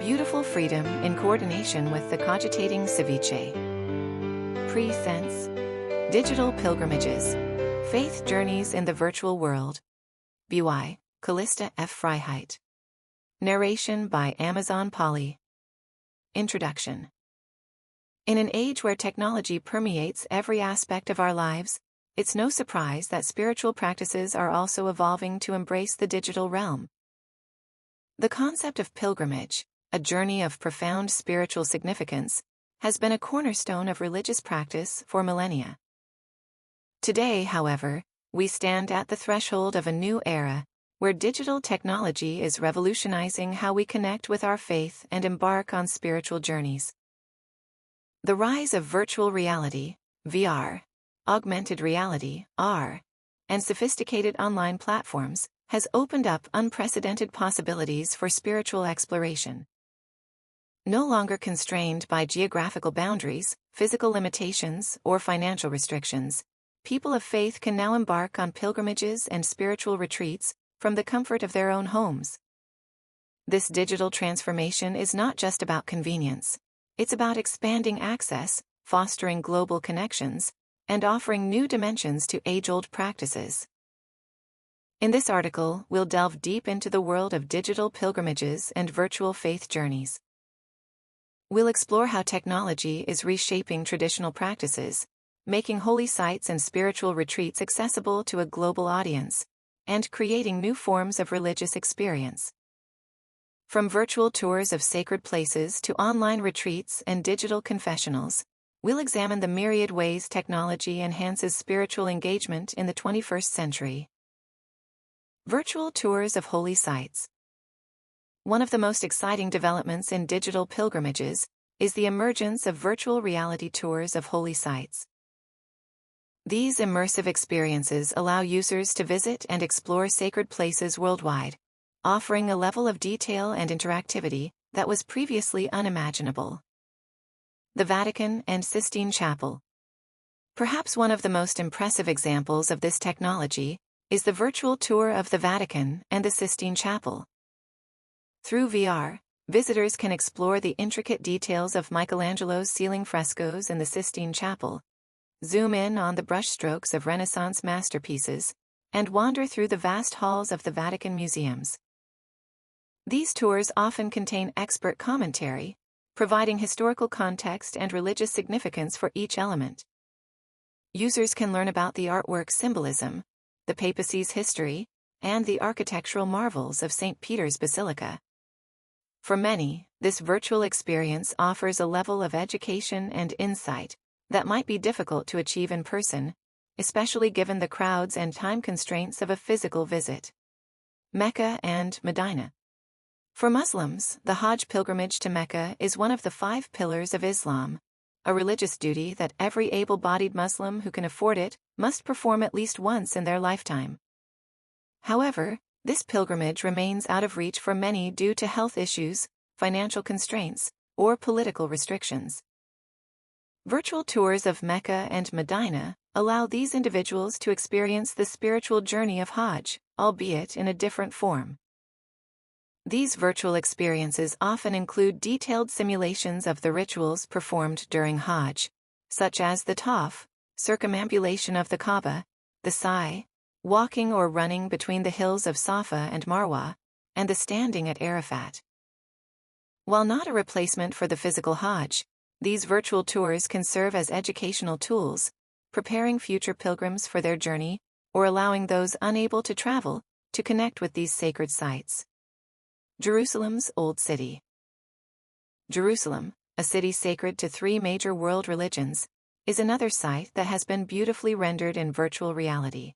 Beautiful freedom in coordination with the Cogitating Ceviché. Pre-sense. Digital pilgrimages. Faith journeys in the virtual world. by Calista F. Freiheit. Narration by Amazon Polly. Introduction. In an age where technology permeates every aspect of our lives, it's no surprise that spiritual practices are also evolving to embrace the digital realm. The concept of pilgrimage, a journey of profound spiritual significance, has been a cornerstone of religious practice for millennia. Today, however, we stand at the threshold of a new era, where digital technology is revolutionizing how we connect with our faith and embark on spiritual journeys. The rise of virtual reality, VR, augmented reality, AR, and sophisticated online platforms has opened up unprecedented possibilities for spiritual exploration. No longer constrained by geographical boundaries, physical limitations, or financial restrictions, people of faith can now embark on pilgrimages and spiritual retreats from the comfort of their own homes. This digital transformation is not just about convenience, it's about expanding access, fostering global connections, and offering new dimensions to age-old practices. In this article, we'll delve deep into the world of digital pilgrimages and virtual faith journeys. We'll explore how technology is reshaping traditional practices, making holy sites and spiritual retreats accessible to a global audience, and creating new forms of religious experience. From virtual tours of sacred places to online retreats and digital confessionals, we'll examine the myriad ways technology enhances spiritual engagement in the 21st century. Virtual tours of holy sites. One of the most exciting developments in digital pilgrimages is the emergence of virtual reality tours of holy sites. These immersive experiences allow users to visit and explore sacred places worldwide, offering a level of detail and interactivity that was previously unimaginable. The Vatican and Sistine Chapel. Perhaps one of the most impressive examples of this technology is the virtual tour of the Vatican and the Sistine Chapel. Through VR, visitors can explore the intricate details of Michelangelo's ceiling frescoes in the Sistine Chapel, zoom in on the brushstrokes of Renaissance masterpieces, and wander through the vast halls of the Vatican museums. These tours often contain expert commentary, providing historical context and religious significance for each element. Users can learn about the artwork's symbolism, the papacy's history, and the architectural marvels of St. Peter's Basilica. For many, this virtual experience offers a level of education and insight that might be difficult to achieve in person, especially given the crowds and time constraints of a physical visit. Mecca and Medina. For Muslims, the Hajj pilgrimage to Mecca is one of the 5 pillars of Islam, a religious duty that every able-bodied Muslim who can afford it must perform at least once in their lifetime. However, this pilgrimage remains out of reach for many due to health issues, financial constraints, or political restrictions. Virtual tours of Mecca and Medina allow these individuals to experience the spiritual journey of Hajj, albeit in a different form. These virtual experiences often include detailed simulations of the rituals performed during Hajj, such as the tawaf, circumambulation of the Kaaba, the sa'i, walking or running between the hills of Safa and Marwa, and the standing at Arafat. While not a replacement for the physical Hajj, these virtual tours can serve as educational tools, preparing future pilgrims for their journey, or allowing those unable to travel to connect with these sacred sites. Jerusalem's Old City. Jerusalem, a city sacred to 3 major world religions, is another site that has been beautifully rendered in virtual reality.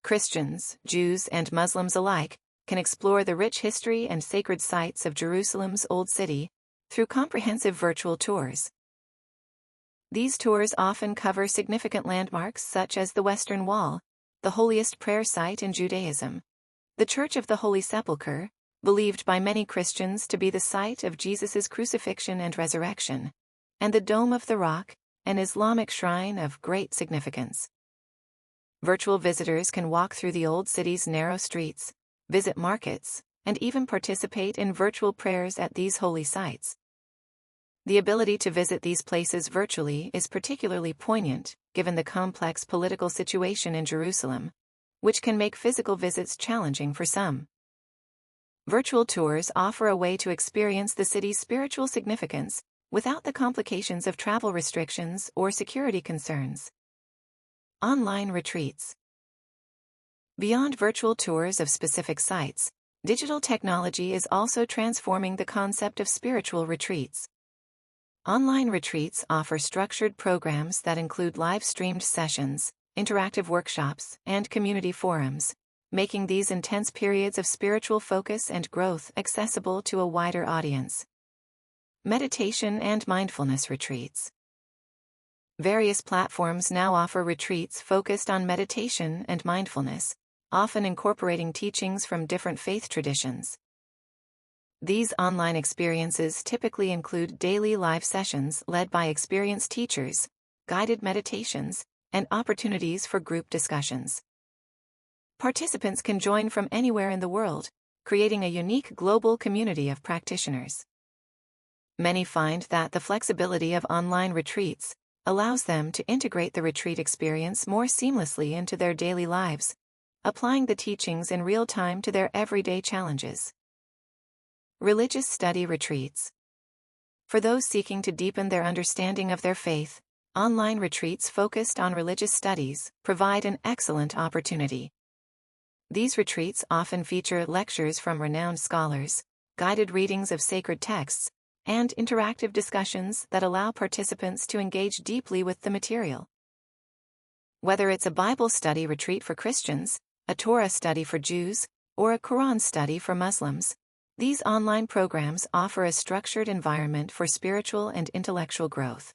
Christians, Jews, and Muslims alike can explore the rich history and sacred sites of Jerusalem's Old City through comprehensive virtual tours. These tours often cover significant landmarks such as the Western Wall, the holiest prayer site in Judaism, the Church of the Holy Sepulchre, believed by many Christians to be the site of Jesus' crucifixion and resurrection, and the Dome of the Rock, an Islamic shrine of great significance. Virtual visitors can walk through the old city's narrow streets, visit markets, and even participate in virtual prayers at these holy sites. The ability to visit these places virtually is particularly poignant, given the complex political situation in Jerusalem, which can make physical visits challenging for some. Virtual tours offer a way to experience the city's spiritual significance without the complications of travel restrictions or security concerns. Online retreats. Beyond virtual tours of specific sites, digital technology is also transforming the concept of spiritual retreats. Online retreats offer structured programs that include live-streamed sessions, interactive workshops, and community forums, making these intense periods of spiritual focus and growth accessible to a wider audience. Meditation and mindfulness retreats. Various platforms now offer retreats focused on meditation and mindfulness, often incorporating teachings from different faith traditions. These online experiences typically include daily live sessions led by experienced teachers, guided meditations, and opportunities for group discussions. Participants can join from anywhere in the world, creating a unique global community of practitioners. Many find that the flexibility of online retreats allows them to integrate the retreat experience more seamlessly into their daily lives, applying the teachings in real time to their everyday challenges. Religious study retreats. For those seeking to deepen their understanding of their faith, online retreats focused on religious studies provide an excellent opportunity. These retreats often feature lectures from renowned scholars, guided readings of sacred texts, and interactive discussions that allow participants to engage deeply with the material. Whether it's a Bible study retreat for Christians, a Torah study for Jews, or a Quran study for Muslims, these online programs offer a structured environment for spiritual and intellectual growth.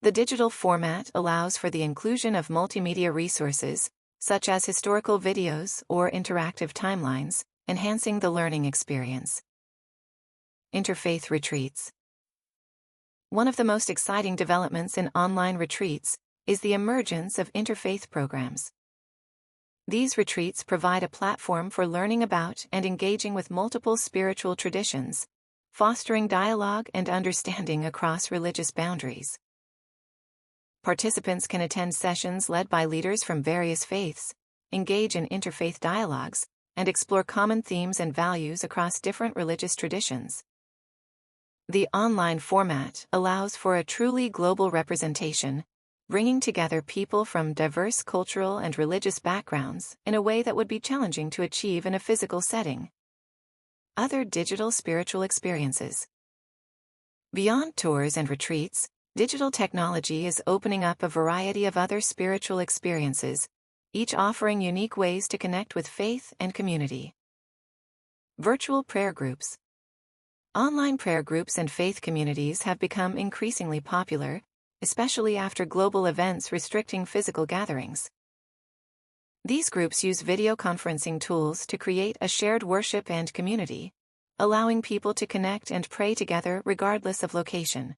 The digital format allows for the inclusion of multimedia resources, such as historical videos or interactive timelines, enhancing the learning experience. Interfaith retreats. One of the most exciting developments in online retreats is the emergence of interfaith programs. These retreats provide a platform for learning about and engaging with multiple spiritual traditions, fostering dialogue and understanding across religious boundaries. Participants can attend sessions led by leaders from various faiths, engage in interfaith dialogues, and explore common themes and values across different religious traditions. The online format allows for a truly global representation, bringing together people from diverse cultural and religious backgrounds in a way that would be challenging to achieve in a physical setting. Other digital spiritual experiences. Beyond tours and retreats, digital technology is opening up a variety of other spiritual experiences, each offering unique ways to connect with faith and community. Virtual prayer groups. Online prayer groups and faith communities have become increasingly popular, especially after global events restricting physical gatherings. These groups use video conferencing tools to create a shared worship and community, allowing people to connect and pray together regardless of location.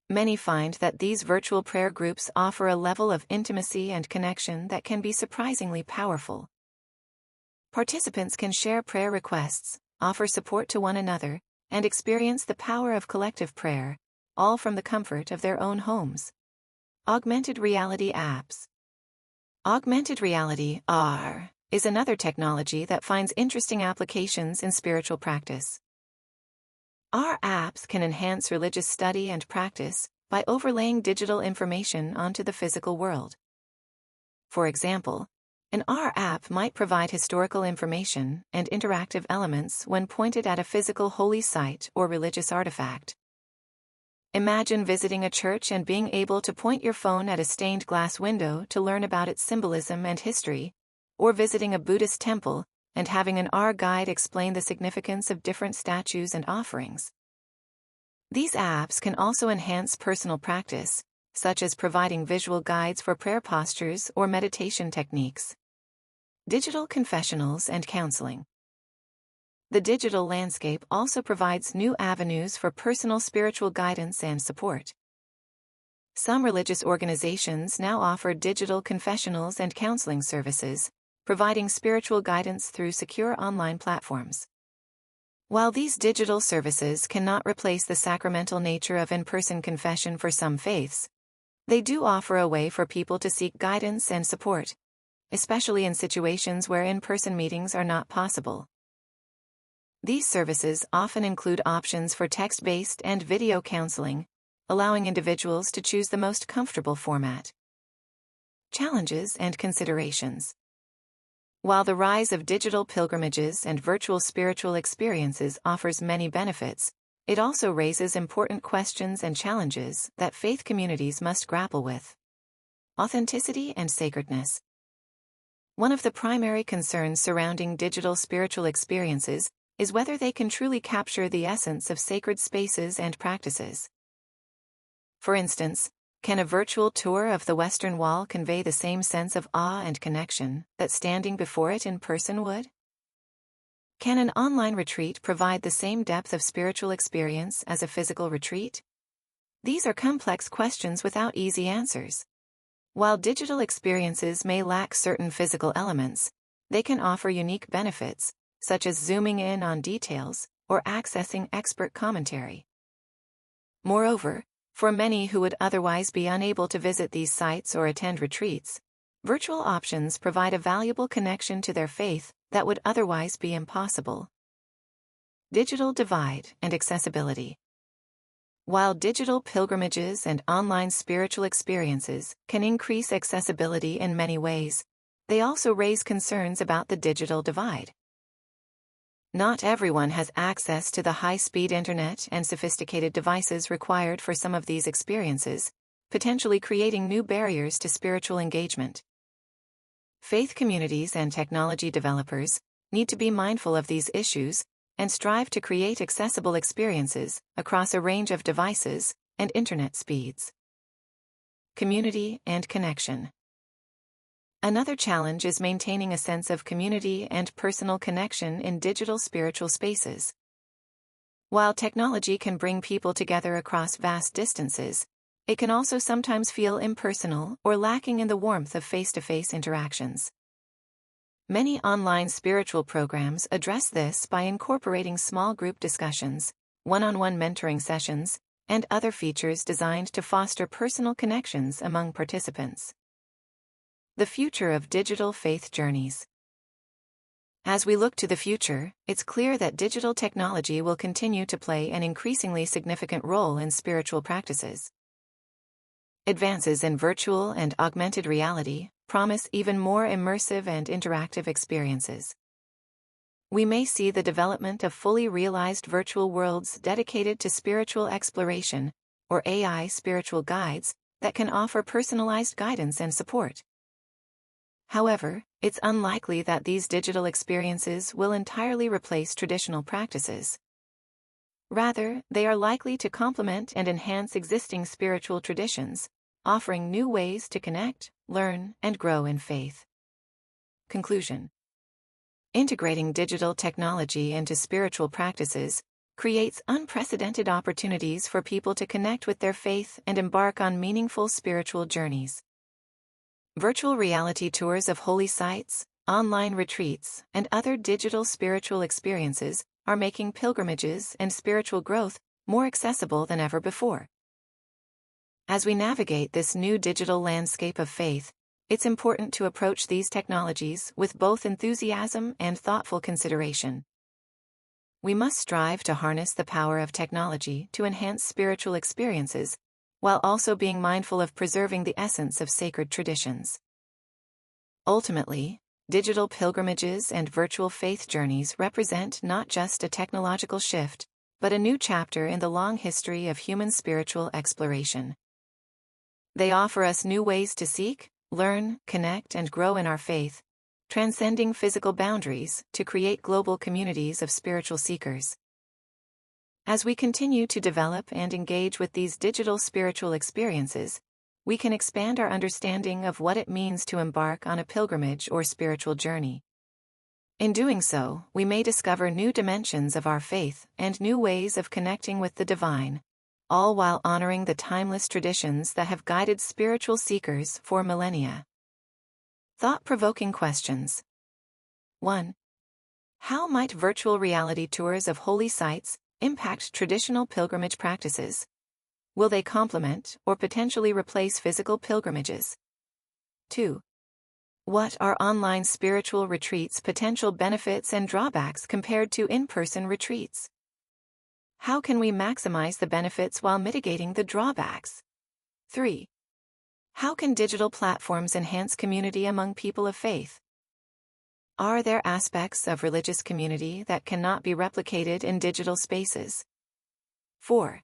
Many find that these virtual prayer groups offer a level of intimacy and connection that can be surprisingly powerful. Participants can share prayer requests, offer support to one another, and experience the power of collective prayer, all from the comfort of their own homes. Augmented reality apps. Augmented reality (AR) is another technology that finds interesting applications in spiritual practice. AR apps can enhance religious study and practice by overlaying digital information onto the physical world. For example, an AR app might provide historical information and interactive elements when pointed at a physical holy site or religious artifact. Imagine visiting a church and being able to point your phone at a stained glass window to learn about its symbolism and history, or visiting a Buddhist temple and having an AR guide explain the significance of different statues and offerings. These apps can also enhance personal practice, such as providing visual guides for prayer postures or meditation techniques. Digital confessionals and counseling. The digital landscape also provides new avenues for personal spiritual guidance and support. Some religious organizations now offer digital confessionals and counseling services, providing spiritual guidance through secure online platforms. While these digital services cannot replace the sacramental nature of in-person confession for some faiths, they do offer a way for people to seek guidance and support, especially in situations where in-person meetings are not possible. These services often include options for text-based and video counseling, allowing individuals to choose the most comfortable format. Challenges and considerations. While the rise of digital pilgrimages and virtual spiritual experiences offers many benefits, it also raises important questions and challenges that faith communities must grapple with. Authenticity and sacredness. One of the primary concerns surrounding digital spiritual experiences is whether they can truly capture the essence of sacred spaces and practices. For instance, can a virtual tour of the Western Wall convey the same sense of awe and connection that standing before it in person would? Can an online retreat provide the same depth of spiritual experience as a physical retreat? These are complex questions without easy answers. While digital experiences may lack certain physical elements, they can offer unique benefits, such as zooming in on details or accessing expert commentary. Moreover, for many who would otherwise be unable to visit these sites or attend retreats, virtual options provide a valuable connection to their faith that would otherwise be impossible. Digital divide and accessibility. While digital pilgrimages and online spiritual experiences can increase accessibility in many ways, they also raise concerns about the digital divide. Not everyone has access to the high-speed internet and sophisticated devices required for some of these experiences, potentially creating new barriers to spiritual engagement. Faith communities and technology developers need to be mindful of these issues and strive to create accessible experiences across a range of devices and internet speeds. Community and connection. Another challenge is maintaining a sense of community and personal connection in digital spiritual spaces. While technology can bring people together across vast distances, it can also sometimes feel impersonal or lacking in the warmth of face-to-face interactions. Many online spiritual programs address this by incorporating small group discussions, one-on-one mentoring sessions, and other features designed to foster personal connections among participants. The future of digital faith journeys. As we look to the future, it's clear that digital technology will continue to play an increasingly significant role in spiritual practices. Advances in virtual and augmented reality promise even more immersive and interactive experiences. We may see the development of fully realized virtual worlds dedicated to spiritual exploration, or AI spiritual guides, that can offer personalized guidance and support. However, it's unlikely that these digital experiences will entirely replace traditional practices. Rather, they are likely to complement and enhance existing spiritual traditions, offering new ways to connect, learn, and grow in faith. Conclusion. Integrating digital technology into spiritual practices creates unprecedented opportunities for people to connect with their faith and embark on meaningful spiritual journeys. Virtual reality tours of holy sites, online retreats, and other digital spiritual experiences are making pilgrimages and spiritual growth more accessible than ever before. As we navigate this new digital landscape of faith, it's important to approach these technologies with both enthusiasm and thoughtful consideration. We must strive to harness the power of technology to enhance spiritual experiences, while also being mindful of preserving the essence of sacred traditions. Ultimately, digital pilgrimages and virtual faith journeys represent not just a technological shift, but a new chapter in the long history of human spiritual exploration. They offer us new ways to seek, learn, connect, and grow in our faith, transcending physical boundaries to create global communities of spiritual seekers. As we continue to develop and engage with these digital spiritual experiences, we can expand our understanding of what it means to embark on a pilgrimage or spiritual journey. In doing so, we may discover new dimensions of our faith and new ways of connecting with the divine, all while honoring the timeless traditions that have guided spiritual seekers for millennia. Thought-provoking questions. 1. How might virtual reality tours of holy sites impact traditional pilgrimage practices? Will they complement or potentially replace physical pilgrimages? 2. What are online spiritual retreats' potential benefits and drawbacks compared to in-person retreats? How can we maximize the benefits while mitigating the drawbacks? 3. How can digital platforms enhance community among people of faith? Are there aspects of religious community that cannot be replicated in digital spaces? 4.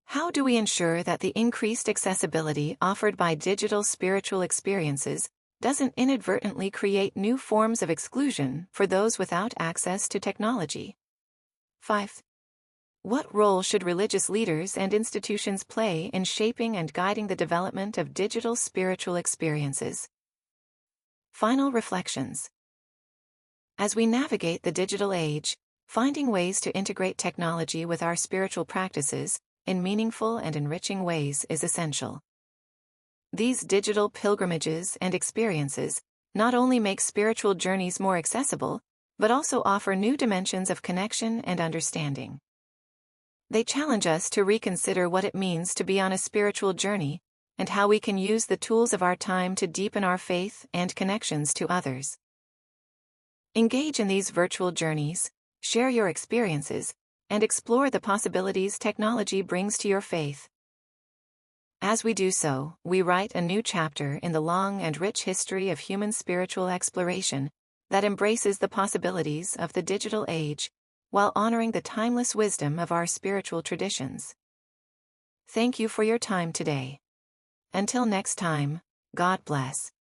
How do we ensure that the increased accessibility offered by digital spiritual experiences doesn't inadvertently create new forms of exclusion for those without access to technology? 5. What role should religious leaders and institutions play in shaping and guiding the development of digital spiritual experiences? Final reflections. As we navigate the digital age, finding ways to integrate technology with our spiritual practices in meaningful and enriching ways is essential. These digital pilgrimages and experiences not only make spiritual journeys more accessible, but also offer new dimensions of connection and understanding. They challenge us to reconsider what it means to be on a spiritual journey, and how we can use the tools of our time to deepen our faith and connections to others. Engage in these virtual journeys, share your experiences, and explore the possibilities technology brings to your faith. As we do so, we write a new chapter in the long and rich history of human spiritual exploration that embraces the possibilities of the digital age, while honoring the timeless wisdom of our spiritual traditions. Thank you for your time today. Until next time, God bless.